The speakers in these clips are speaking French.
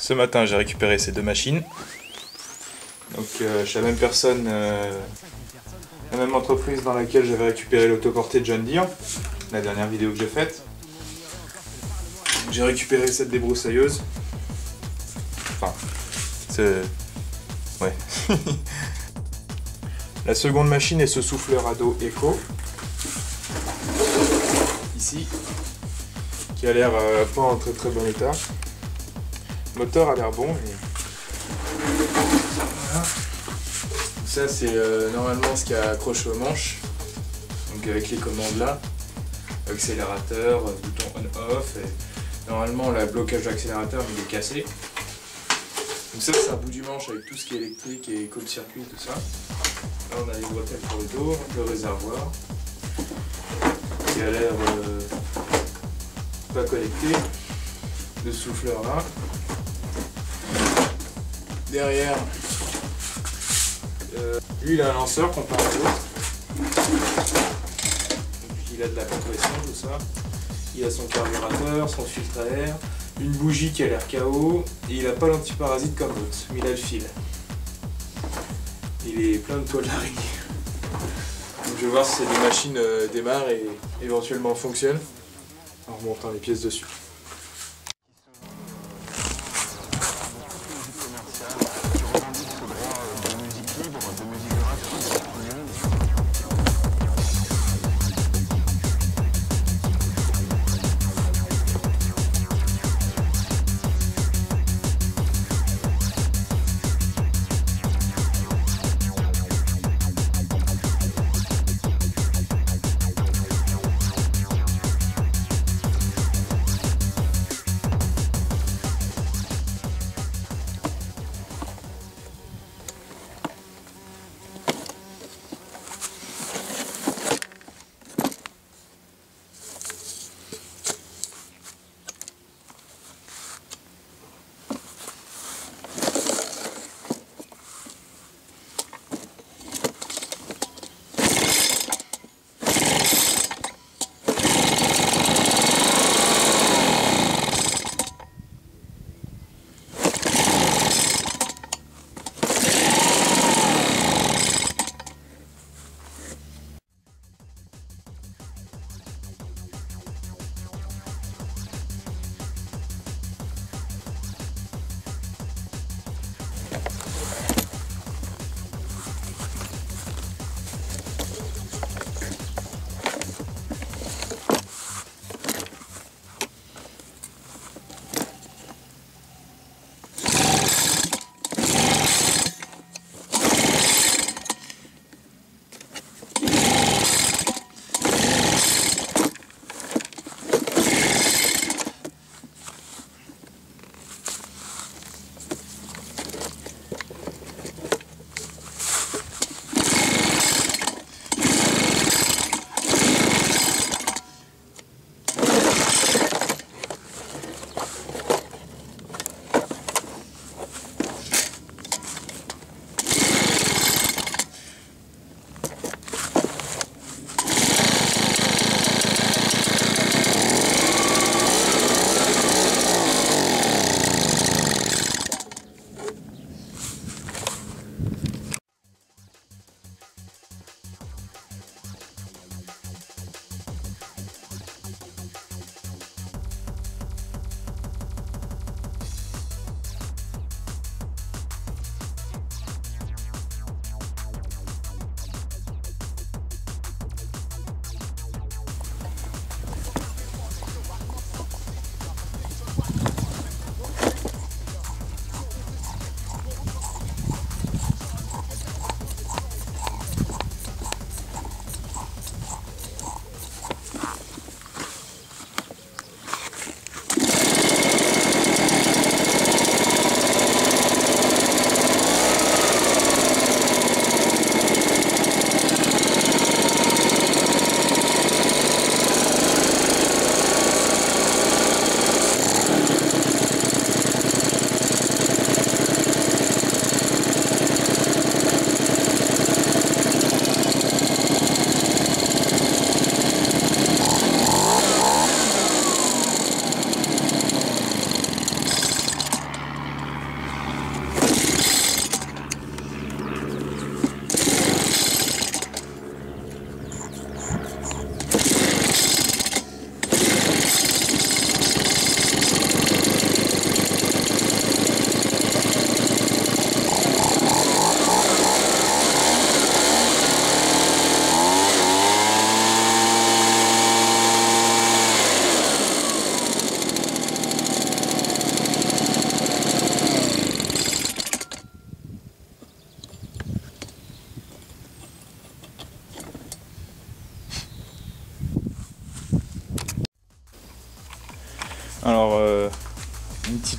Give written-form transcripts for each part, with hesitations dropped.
Ce matin, j'ai récupéré ces deux machines. Donc, chez la même personne, la même entreprise dans laquelle j'avais récupéré l'autoportée de John Deere, la dernière vidéo que j'ai faite. J'ai récupéré cette débroussailleuse. Enfin, c'est... Ouais. La seconde machine est ce souffleur à dos Eco. Ici. Qui a l'air pas en très très bon état. Le moteur a l'air bon. Voilà. Ça c'est normalement ce qui a accroché aux manches. Donc avec les commandes là. Accélérateur, bouton on-off. Normalement le blocage d'accélérateur il est cassé. Donc ça c'est un bout du manche avec tout ce qui est électrique et éco-circuit tout ça. Là on a les bretelles pour le dos, le réservoir. Qui a l'air pas connecté. Le souffleur là. Derrière, lui il a un lanceur comparé à l'autre. Il a de la compression, tout ça. Il a son carburateur, son filtre à air, une bougie qui a l'air KO, et il n'a pas l'antiparasite comme l'autre, mais il a le fil. Il est plein de toiles d'araignée. Donc je vais voir si ces deux machines démarrent et éventuellement fonctionnent en remontant les pièces dessus.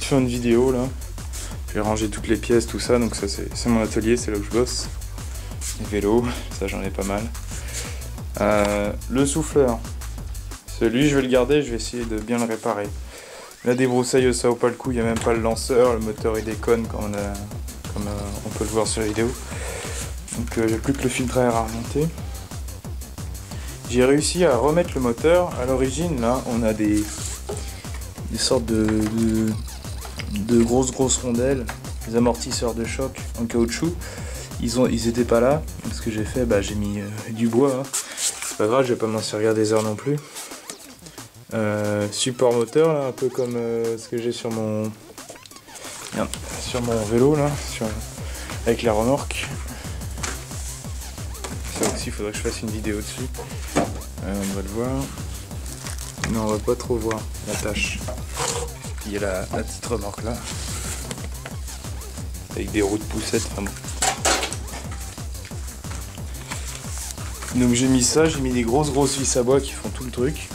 faire une vidéo là. J'ai rangé toutes les pièces, tout ça, donc ça c'est mon atelier, c'est là où je bosse. Les vélos, ça j'en ai pas mal. Le souffleur, celui je vais le garder, je vais essayer de bien le réparer. La débroussaille, ça vaut pas le coup, il n'y a même pas le lanceur, le moteur il déconne comme on peut le voir sur la vidéo. Donc j'ai plus que le filtre à air à remonter. J'ai réussi à remettre le moteur. À l'origine là on a des sortes de grosses rondelles, des amortisseurs de choc en caoutchouc. Ils étaient pas là. Donc, ce que j'ai fait, j'ai mis du bois. Hein. C'est pas grave, je vais pas m'en servir des heures non plus. Support moteur là, un peu comme ce que j'ai sur mon vélo là, avec la remorque. Ça aussi, il faudrait que je fasse une vidéo dessus. On va le voir. Non, on va pas trop voir la tâche. Puis il y a la petite remorque là, avec des roues de poussette. Enfin bon. Donc j'ai mis ça, j'ai mis des grosses vis à bois qui font tout le truc.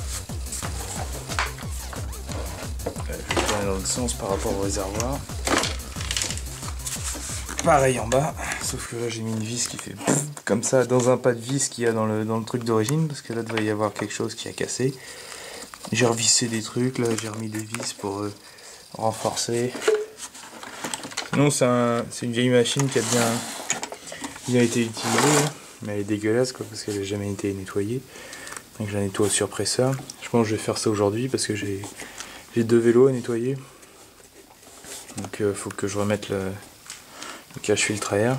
Je vais tourner dans l'autre sens par rapport au réservoir. Pareil en bas, sauf que là j'ai mis une vis qui fait comme ça dans un pas de vis qu'il y a dans le truc d'origine, parce que là devrait y avoir quelque chose qui a cassé. J'ai revissé des trucs, là j'ai remis des vis pour renforcer. Sinon c'est une vieille machine qui a bien été utilisée, mais elle est dégueulasse quoi, parce qu'elle n'a jamais été nettoyée. Donc je la nettoie au surpresseur. Je pense que je vais faire ça aujourd'hui parce que j'ai 2 vélos à nettoyer. Donc faut que je remette le cache-filtre à air.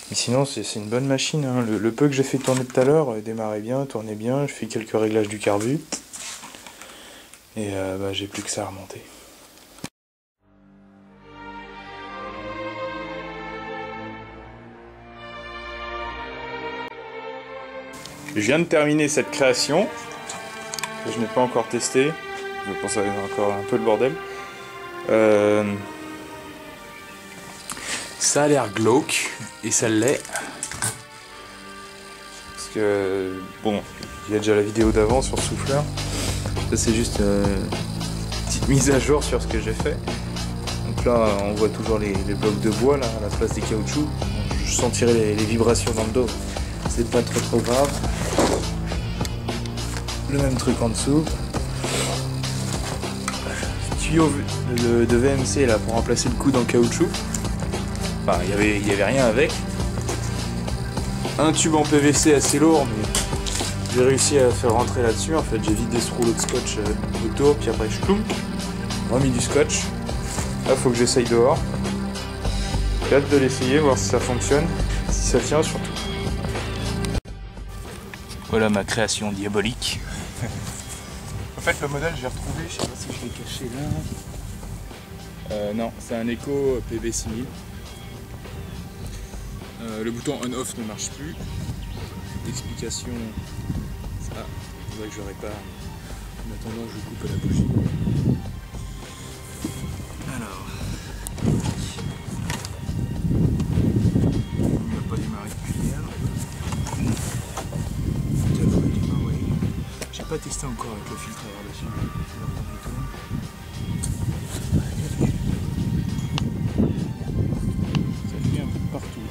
Mais sinon c'est une bonne machine, hein. Le peu que j'ai fait tourner tout à l'heure démarrait bien, tournait bien, je fais quelques réglages du carbu. Et j'ai plus que ça à remonter. Je viens de terminer cette création, que je n'ai pas encore testé. Je pense que ça va être encore un peu le bordel. Ça a l'air glauque, et ça l'est. Parce que, bon, il y a déjà la vidéo d'avant sur le souffleur. Ça c'est juste une petite mise à jour sur ce que j'ai fait. Donc là, on voit toujours les blocs de bois là, à la place des caoutchoucs. Je sentirai les vibrations dans le dos. C'est pas trop grave. Le même truc en dessous. Tuyau de VMC là pour remplacer le coude en caoutchouc. Enfin, il y avait rien avec. Un tube en PVC assez lourd, mais j'ai réussi à faire rentrer là-dessus. En fait, j'ai vidé ce rouleau de scotch autour, puis après je cloum, remis du scotch. Là, faut que j'essaye dehors. J'ai hâte de l'essayer, voir si ça fonctionne, si ça tient surtout. Voilà ma création diabolique. En fait, le modèle, j'ai retrouvé, je sais pas si je l'ai caché là. Non, c'est un Echo PB6000. Le bouton on-off ne marche plus. L'explication, ça, c'est vrai que je répare. En attendant, je coupe la bougie. Alors, il n'a pas démarré depuis hier. J'ai pas testé encore avec le filtre à air dessus. Ça fait un peu partout.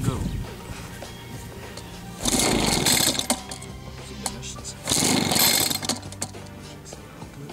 Go. C'est de la machine ça. J'accélère un peu.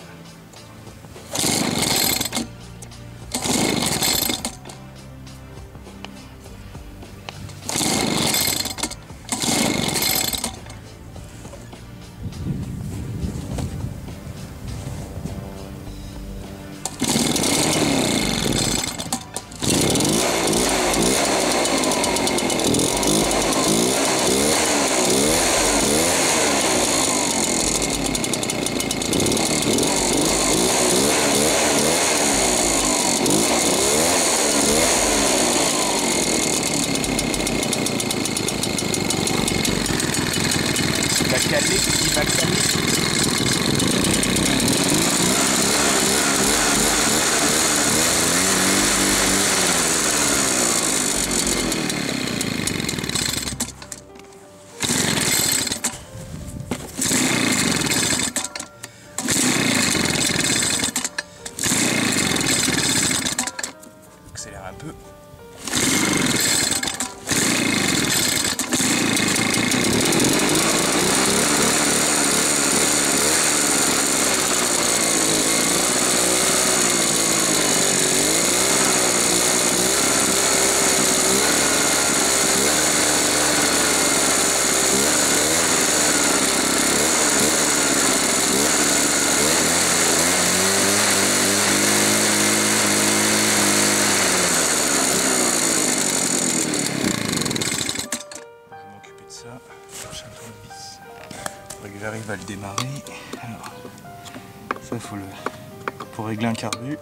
va le démarrer. Alors, ça faut le pour régler un carbu.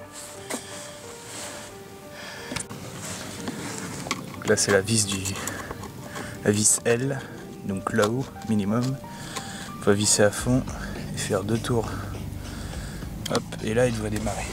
Là c'est la vis la vis L, donc là-haut minimum. Il faut visser à fond et faire 2 tours. Hop, et là il doit démarrer.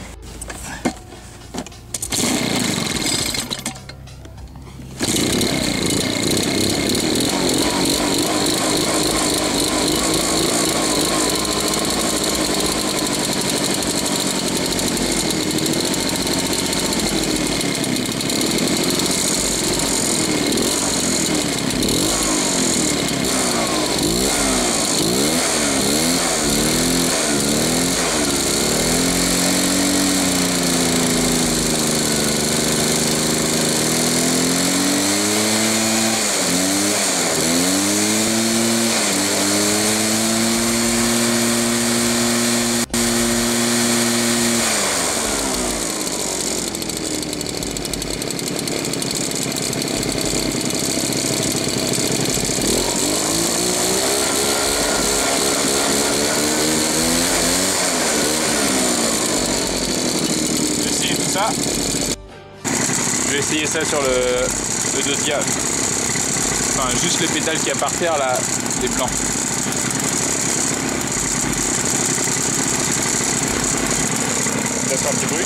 Ça. Je vais essayer ça sur le deuxième. Enfin, juste le pédale qu'il y a par terre là, les plans. Ça fait un petit bruit.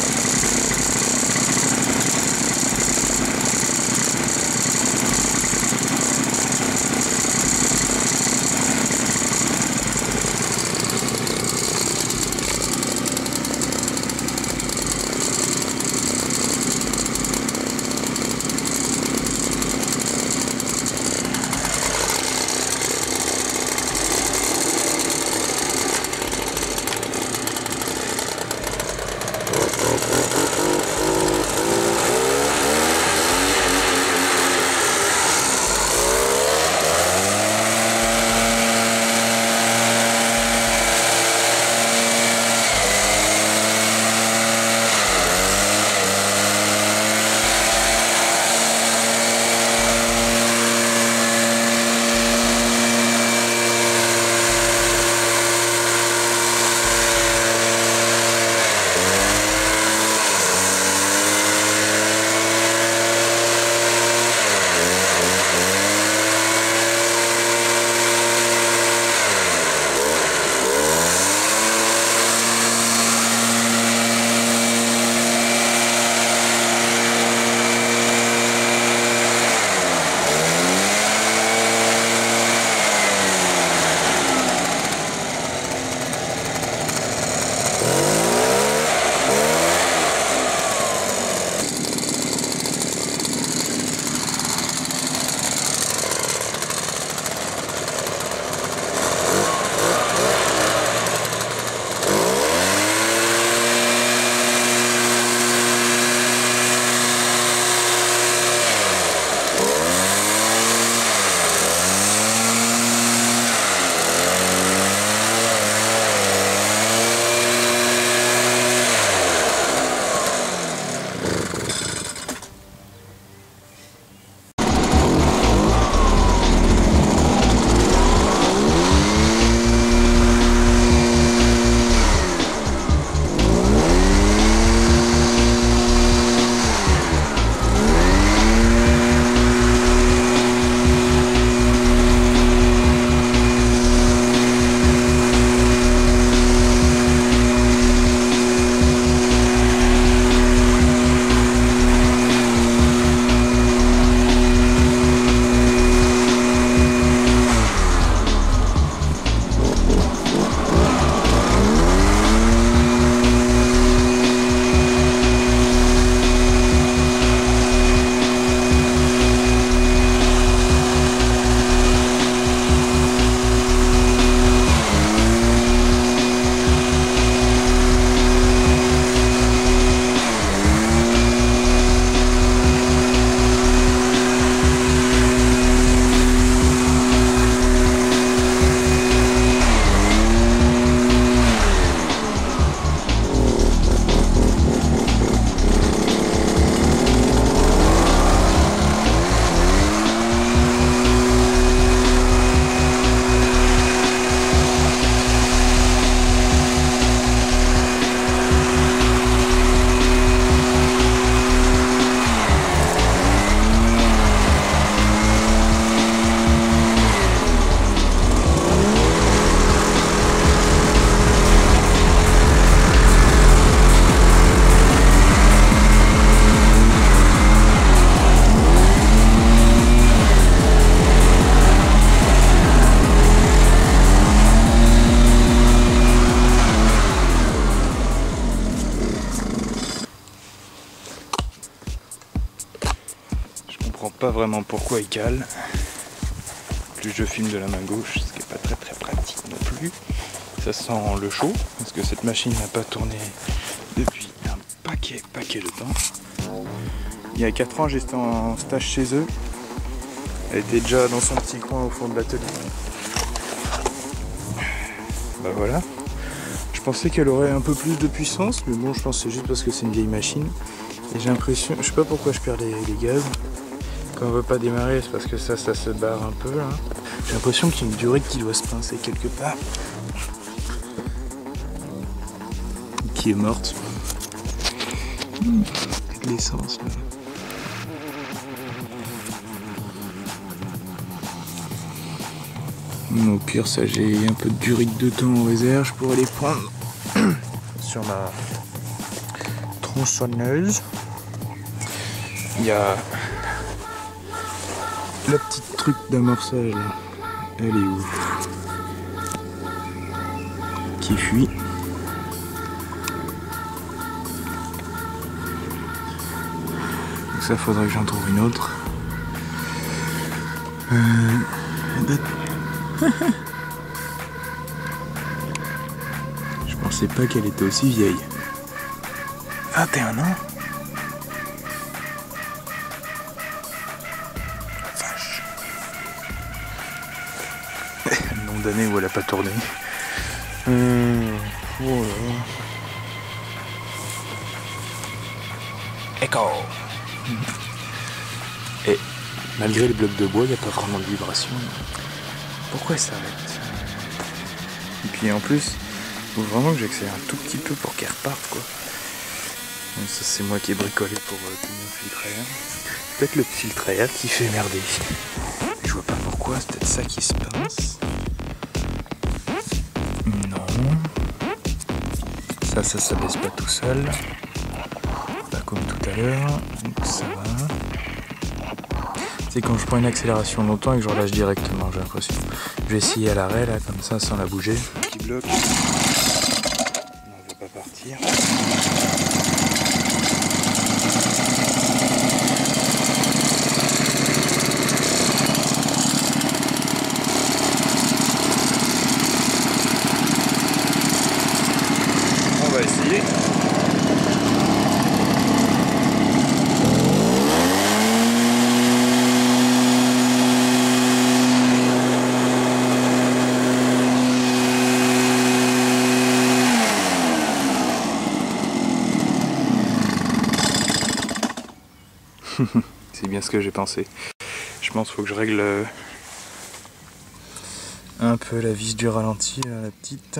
pas vraiment pourquoi il cale. Plus je filme de la main gauche, ce qui n'est pas très pratique non plus. Ça sent le chaud, parce que cette machine n'a pas tourné depuis un paquet de temps. Il y a 4 ans, j'étais en stage chez eux. Elle était déjà dans son petit coin au fond de l'atelier. Bah voilà. Je pensais qu'elle aurait un peu plus de puissance, mais bon, je pense que c'est juste parce que c'est une vieille machine. Et j'ai l'impression, je sais pas pourquoi je perds les gaz. Quand on veut pas démarrer, c'est parce que ça se barre un peu là. J'ai l'impression qu'il y a une durée qui doit se pincer quelque part. Qui est morte. L'essence là. Au pire, ça j'ai un peu de durée de temps en réserve, je pourrais les prendre sur ma tronçonneuse. Il y a la petite truc d'amorçage là, elle est où? Qui fuit. Donc ça faudrait que j'en trouve une autre. Je pensais pas qu'elle était aussi vieille. 21 ans. Vache. Le nombre d'années où elle a pas tourné. Oh là. Echo. Et malgré les blocs de bois, il n'y a pas vraiment de vibration. Pourquoi elle s'arrête? Et puis en plus, il faut vraiment que j'accélère un tout petit peu pour qu'elle reparte quoi. Donc ça c'est moi qui ai bricolé pour tenir le filtre à air. Peut-être le filtre à air qui fait merder. Je vois pas pourquoi, c'est peut-être ça qui se pince. Non. Ça baisse pas tout seul. Pas comme tout à l'heure. Donc ça va. C'est quand je prends une accélération longtemps et que je relâche directement, j'ai l'impression. Je vais essayer à l'arrêt là, comme ça, sans la bouger. Qui bloque. Non, elle veut pas partir. On va essayer. C'est bien ce que j'ai pensé. Je pense qu'il faut que je règle un peu la vis du ralenti, là, la petite.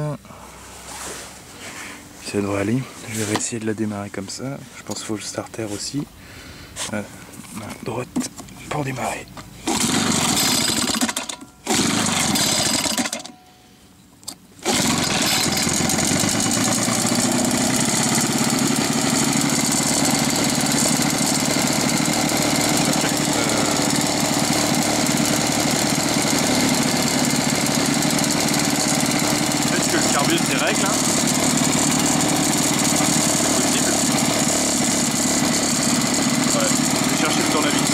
Ça devrait aller. Je vais essayer de la démarrer comme ça. Je pense qu'il faut le starter aussi. Main droite pour démarrer. Direct là. C'est possible. Ouais, je vais chercher le tournevis.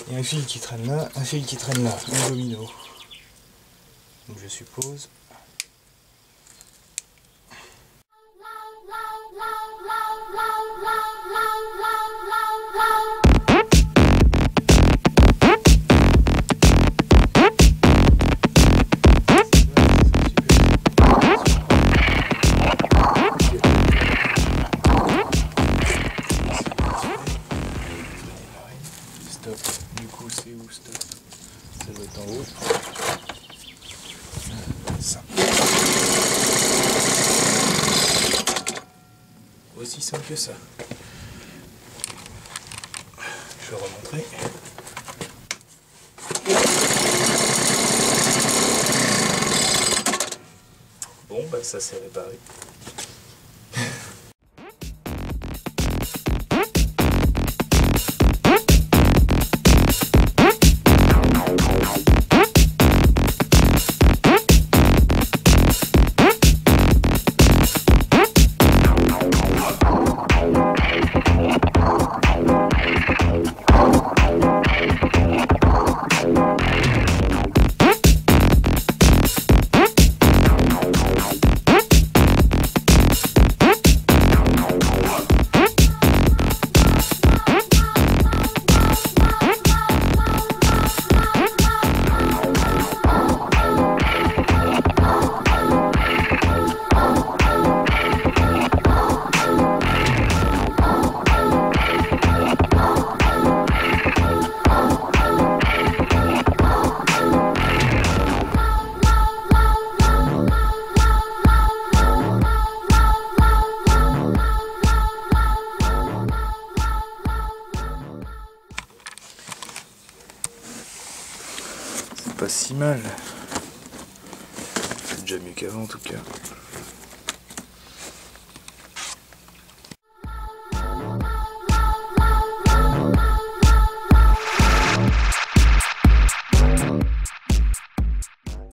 Il y a un fil qui traîne là, un fil qui traîne là, un domino. Donc je suppose. Stop. Du coup, c'est où stop? Ça doit être en haut. Ça. Aussi simple que ça. Je vais remontrer. Bon, bah ça s'est réparé. Pas si mal. C'est déjà mieux qu'avant en tout cas.